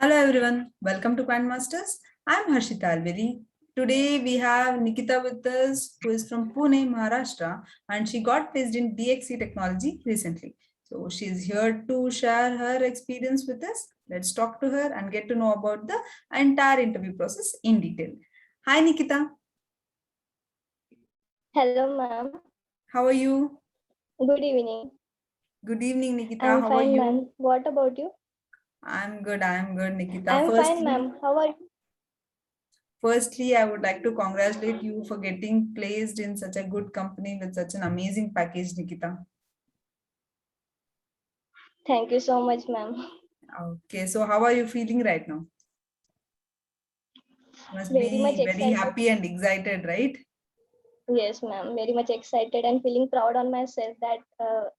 Hello everyone, welcome to Quant Masters. I'm Harshita Alveri. Today we have Nikita with us, who is from Pune, Maharashtra, and she got placed in DXC technology recently. So she's here to share her experience with us. Let's talk to her and get to know about the entire interview process in detail. Hi Nikita, Hello, ma'am. how are you? Good evening. Good evening, Nikita. I'm How are fine, you? ma'am. What about you? I'm good, Nikita. I'm fine, ma'am. How are you? Firstly, I would like to congratulate you for getting placed in such a good company with such an amazing package, Nikita. Thank you so much, ma'am. Okay, so how are you feeling right now? Must Very much be very excited. happy and excited, right? Yes, ma'am. Very much excited and feeling proud on myself that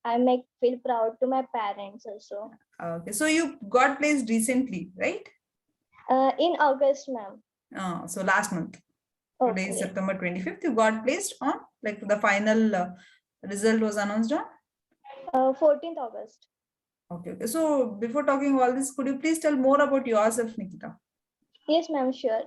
I make feel proud to my parents also. Okay, so you got placed recently, right? In August, ma'am. So last month. Today is Okay. September 25th. You got placed on, like the final result was announced on? 14th August. Okay. So before talking all this, could you please tell more about yourself, Nikita? Yes, ma'am. Sure.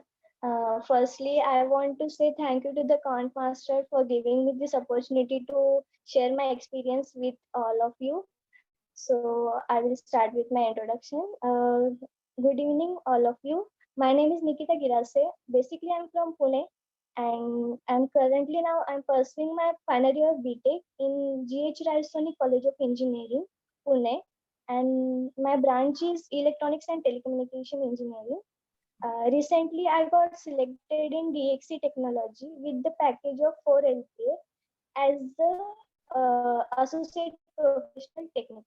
Firstly, I want to say thank you to the Count Master for giving me this opportunity to share my experience with all of you. So I will start with my introduction. Good evening, all of you. My name is Nikita Girase. Basically, I'm from Pune, and I'm pursuing my final year of BTech in GH Rajasthani College of Engineering, Pune, and my branch is Electronics and Telecommunication Engineering. Recently, I got selected in DXC Technology with the package of 4 LPA as the Associate Professional Technical.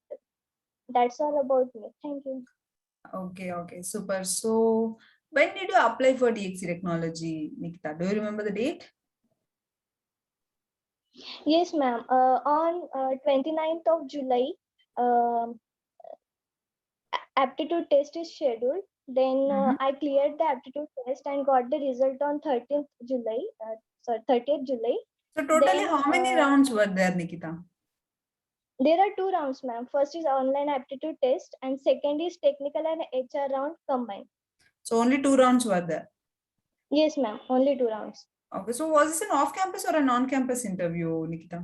That's all about me. Thank you. Okay, super. So when did you apply for DXC technology, Nikita? Do you remember the date? Yes, ma'am. On 29th of July, um aptitude test is scheduled. Then Mhm. I cleared the aptitude test and got the result on 13th July. Sorry, 30th July. So totally Then how many rounds were there, Nikita? there are two rounds, ma'am. First is online aptitude test, and second is technical and HR round combined. So only two rounds were there. Yes, ma'am. Only two rounds. Okay, so was this an off-campus or a non-campus interview, Nikita?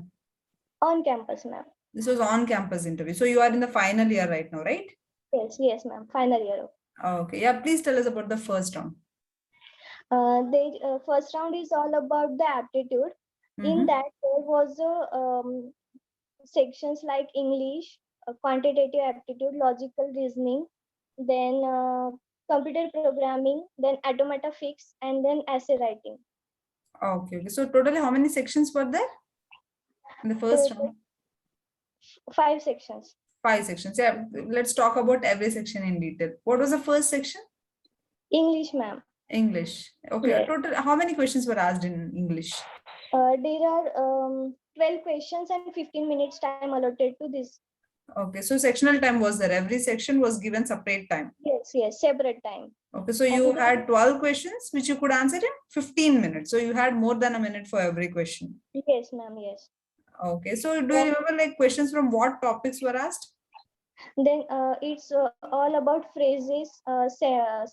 On campus, ma'am. This was on-campus interview. So you are in the final year right now, right? Yes, ma'am. Final year. Okay, yeah, please tell us about the first round. The first round is all about the aptitude. In Mm-hmm. that, there was sections like English, quantitative aptitude, logical reasoning, then computer programming, then automata fix, and then essay writing. Okay. So totally how many sections were there in the first Total round? 5 sections. Five sections. Yeah, let's talk about every section in detail. What was the first section? English, ma'am. English. Okay. Yes. Total, how many questions were asked in English? There are 12 questions and 15 minutes time allotted to this. Okay. So sectional time was there. Every section was given separate time. Yes, separate time. Okay. So you And had 12 questions which you could answer in 15 minutes. So you had more than a minute for every question. yes, ma'am, yes. Okay. So do you remember like questions from what topics were asked? Then it's all about phrases,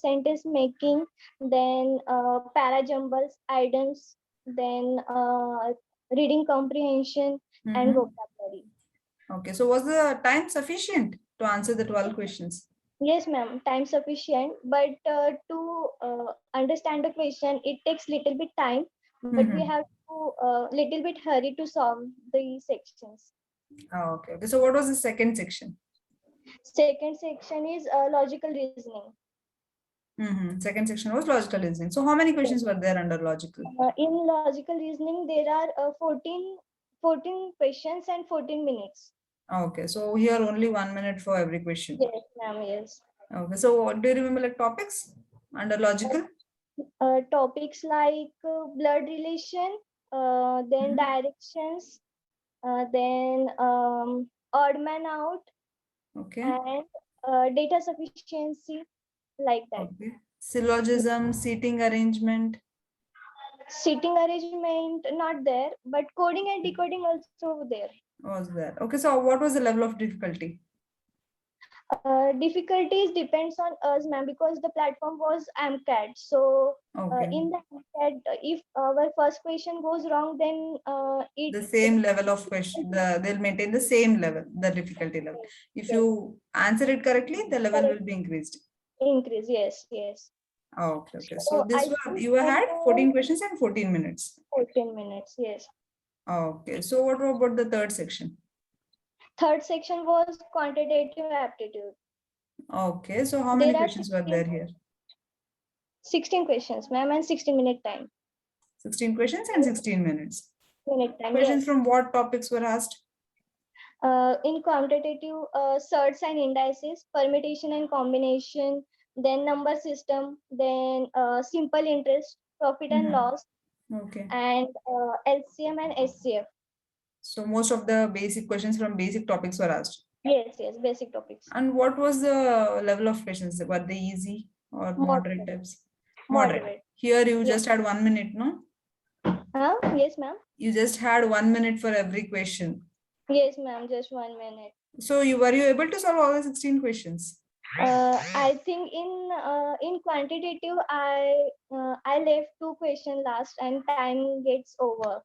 sentence making, then parajumbles, idioms, then reading comprehension and Mm-hmm. vocabulary. Okay. So was the time sufficient to answer the 12 questions? Yes, ma'am, time sufficient, but to understand the question, it takes little bit time, but we Mm-hmm. have to little bit hurry to solve the sections. Okay. So what was the second section? Second section is logical reasoning. Mm-hmm. Second section was logical reasoning. So how many questions were there under logical? In logical reasoning, there are 14 questions and 14 minutes. Okay. So here only 1 minute for every question. Yes, ma'am, yes. Okay. So do you remember like topics under logical? Topics like blood relation, then Mhm. directions, then odd man out, Okay. and data sufficiency, like that. Okay. Syllogism, seating arrangement Sitting arrangement, not there, but coding and decoding also there. was there. Okay. So what was the level of difficulty? Difficulties depends on us, ma'am, because the platform was AMCAT. So Okay. in the AMCAT, if our first question goes wrong, then The same level of question, they'll maintain the same level, the difficulty level. If you answer it correctly, the level will be increased. increase. Yes, yes. Okay, okay. So So this I one, think you had 14 questions and 14 minutes. 14 minutes. Yes. Okay. So what about the third section? Third section was quantitative aptitude. Okay. So how many There are questions were there here? 16 questions, ma'am, and 16-minute time. 16 questions and 16 minutes. Minute time. Questions Yes. from what topics were asked? In quantitative, surds and indices, permutation and combination, then number system, then simple interest, profit and loss, Okay. and LCM and SCF. So most of the basic questions from basic topics were asked. Yes, yes, basic topics. And what was the level of questions? Were they easy or moderate types? Moderate. Here you just had 1 minute, no? Yes, ma'am. You just had 1 minute for every question. Yes, ma'am, just 1 minute. So were you able to solve all the 16 questions? I think in quantitative, I left 2 questions last and time gets over.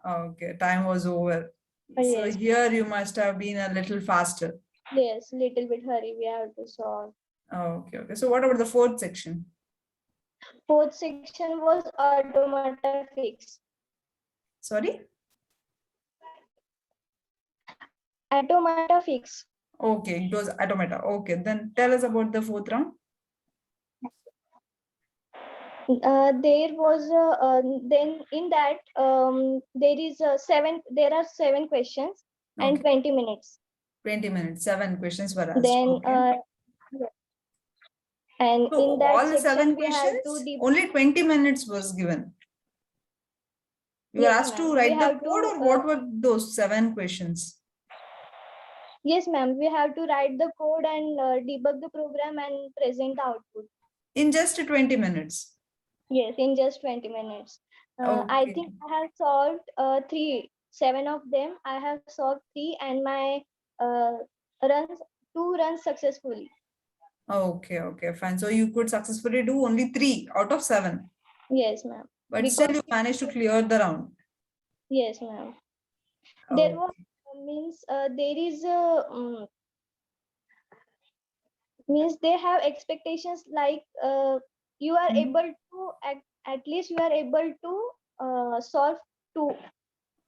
Okay, time was over. So Yes. here you must have been a little faster. Yes, little bit hurry we have to solve. Okay, okay. So what about the fourth section? Fourth section was automata fix. Sorry? Automata fix. Okay, it was automata. Okay, then tell us about the fourth round. There was then in that there are 7 questions and 20 minutes. 20 minutes, 7 questions were asked. Then Okay. and So in that all the 7 section we had questions, to only 20 minutes was given. You were Yes, asked to ma'am. write We the have code, to, or what were those 7 questions? Yes, ma'am. We have to write the code and debug the program and present the output. In just 20 minutes. Yes, in just 20 minutes. I Okay. think I have solved 7 of them. I have solved 3 and my runs 2 runs successfully. Okay, okay, fine. So you could successfully do only 3 out of 7. Yes, ma'am. But Because still you managed to clear the round. Yes, ma'am. Okay. There was there is a means they have expectations like you are able to at least you are able to solve 2.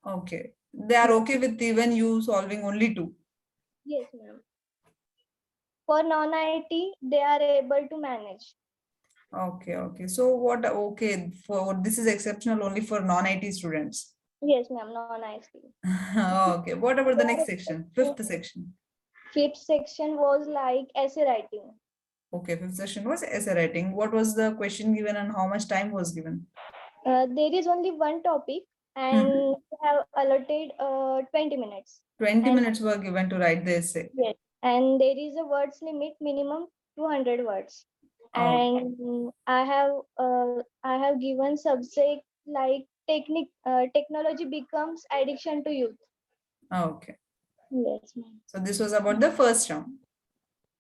Okay. They are okay with even you solving only 2. Yes, ma'am. For non-IT, they are able to manage. Okay, okay. So what, okay, for this is exceptional only for non-IT students. Yes, ma'am, non-IT. Okay. What about the next section? Fifth section. Fifth section was like essay writing. Okay, fifth section was essay writing. What was the question given and how much time was given? There is only one topic and we have allotted 20 minutes. 20 minutes were given to write the essay. Yes, and there is a words limit, minimum 200 words. And I have given subject like technology becomes addiction to youth. Okay. Yes, ma'am. So this was about the first round.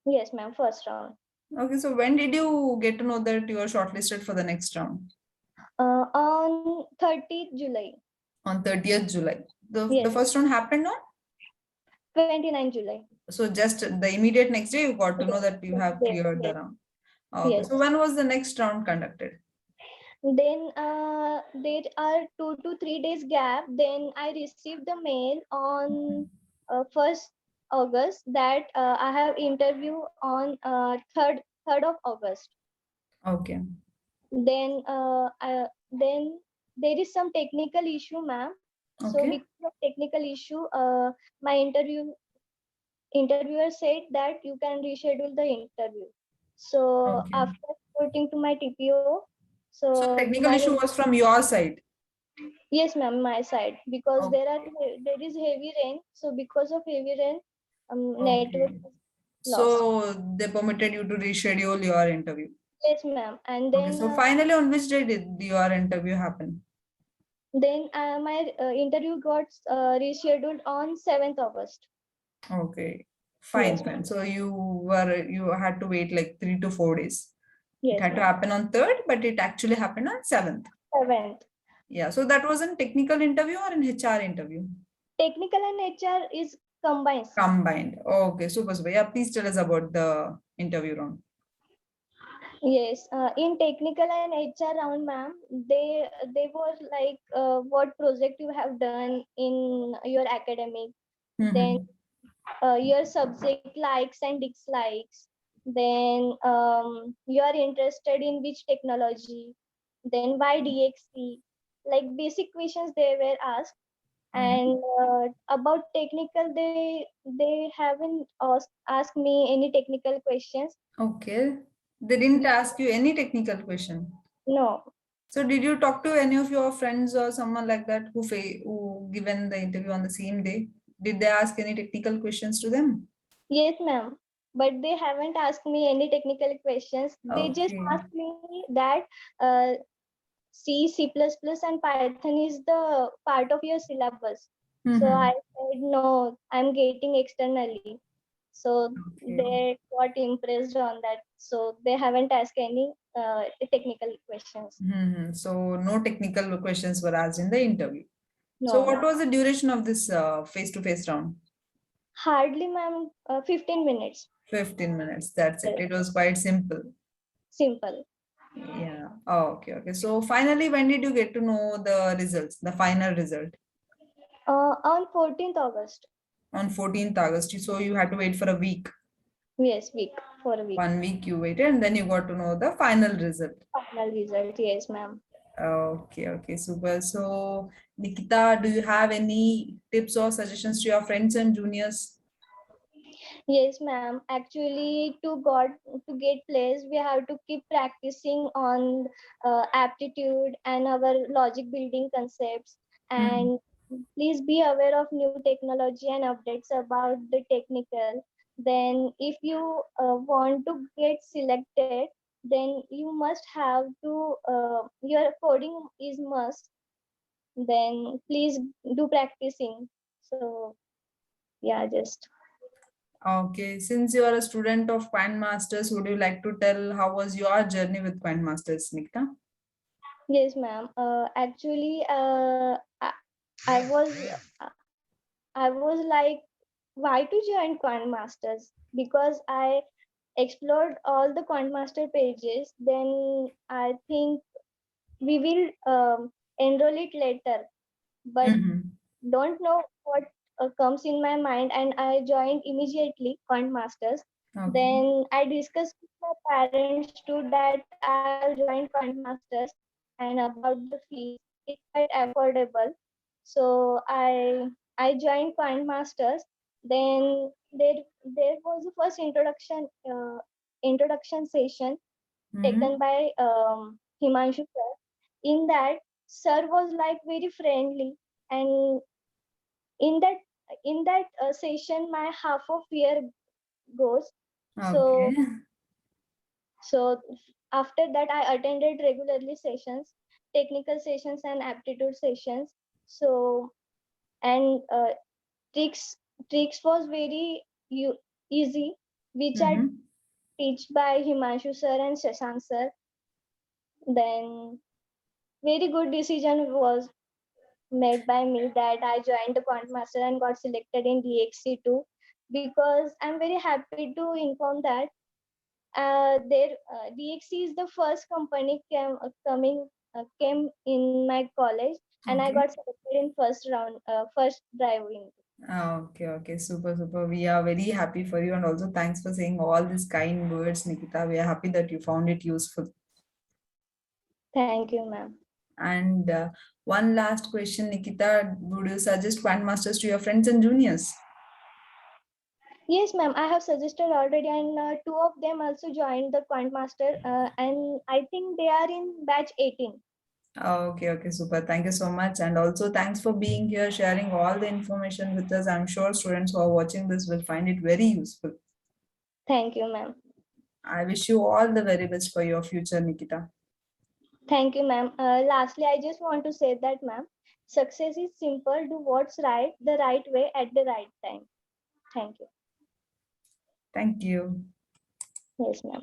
Yes, ma'am. First round. Okay, so when did you get to know that you are shortlisted for the next round? On 30th July. On 30th July. The Yes. first round happened on? 29 July. So just the immediate next day you got to know that you have cleared the round. Okay. Yes. So when was the next round conducted? Then there are 2 to 3 days gap. Then I received the mail on 1st August that I have interview on 3rd of August. Okay. Then there is some technical issue, ma'am. Okay. So because of technical issue, my interviewer said that you can reschedule the interview. So after reporting to my TPO, so technical issue was from your side? Yes, ma'am, my side, because there is heavy rain. So because of heavy rain, network is lost. So they permitted you to reschedule your interview? Yes, ma'am. And then so finally on which day did your interview happen? Then my interview got rescheduled on 7th August. Okay. Fine, Yes, fine. So you had to wait like 3 to 4 days. It yes, had to ma'am. happen on 3rd, but it actually happened on 7th. 7th. Yeah. So that was a technical interview or an HR interview? Technical and HR is combined. Combined. Okay, super, super. Yeah, please tell us about the interview round. Yes, in technical and HR round, ma'am, they were like what project you have done in your academic, then Mm-hmm. your subject likes and dislikes, then you are interested in which technology, then why DXC, like basic questions they were asked. Mm-hmm. And about technical, they haven't asked me any technical questions. Okay. They didn't ask you any technical question. No. So did you talk to any of your friends or someone like that who given the interview on the same day? Did they ask any technical questions to them? Yes, ma'am. But they haven't asked me any technical questions. They just Okay. asked me that uh, C, C++, and Python is the part of your syllabus. So I Mm-hmm. said, no, I'm getting externally. So Okay. they got impressed on that. So they haven't asked any technical questions. Mm-hmm. So no technical questions were asked in the interview. So No, what no. was the duration of this face-to-face round? Hardly, ma'am, 15 minutes. 15 minutes. That's it. Yes, It was quite simple. simple. Yeah. Oh, okay. Okay. So finally, when did you get to know the results, the final result? On 14th August. On 14th August. So you had to wait for a week. Yes, week, for a week. 1 week you waited and then you got to know the final result. Final result, yes, ma'am. Okay. Okay. Super. So Nikita, do you have any tips or suggestions to your friends and juniors? Yes, ma'am. Actually, to get placed, we have to keep practicing on aptitude and our logic building concepts. Mhm. And please be aware of new technology and updates about the technical. Then, if you want to get selected, then you must have to your coding is must. Then please do practicing. So yeah, just. Okay. Since you are a student of Quant Masters, would you like to tell how was your journey with Quant Masters, Nikita? Yes, ma'am. Actually, I was I was like, why to join Quant Masters? Because I explored all the Quant Master pages. Then I think we will enroll it later, but Mm-hmm. don't know what comes in my mind, and I joined immediately Quant Masters. Okay. Then I discussed with my parents too that I'll join Quant Masters, and about the fees, it's quite affordable. So I joined Quant Masters. Then there was the first introduction session Mm-hmm. taken by Himanshu sir. In that, sir was like very friendly, and in that session my half of year goes. Okay. So so after that I attended regularly sessions, technical sessions and aptitude sessions. So and tricks tricks was very easy, which are Mm-hmm. taught by Himanshu sir and Shashank sir. Then very good decision was made by me that I joined the Quant Master and got selected in DXC2, because I'm very happy to inform that DXC is the first company came in my college, and I Okay. got selected in first round, first driving. Okay, okay, super, super. We are very happy for you, and also thanks for saying all these kind words, Nikita. We are happy that you found it useful. Thank you, ma'am. And one last question, Nikita, would you suggest Quant Masters to your friends and juniors? Yes, ma'am. I have suggested already, and two of them also joined the Quant Master, and I think they are in batch 18. Okay, okay, super. Thank you so much. And also thanks for being here, sharing all the information with us. I'm sure students who are watching this will find it very useful. Thank you, ma'am. I wish you all the very best for your future, Nikita. Thank you, ma'am. Lastly, I just want to say that, ma'am, success is simple. Do what's right the right way at the right time. Thank you. Thank you. Yes, ma'am.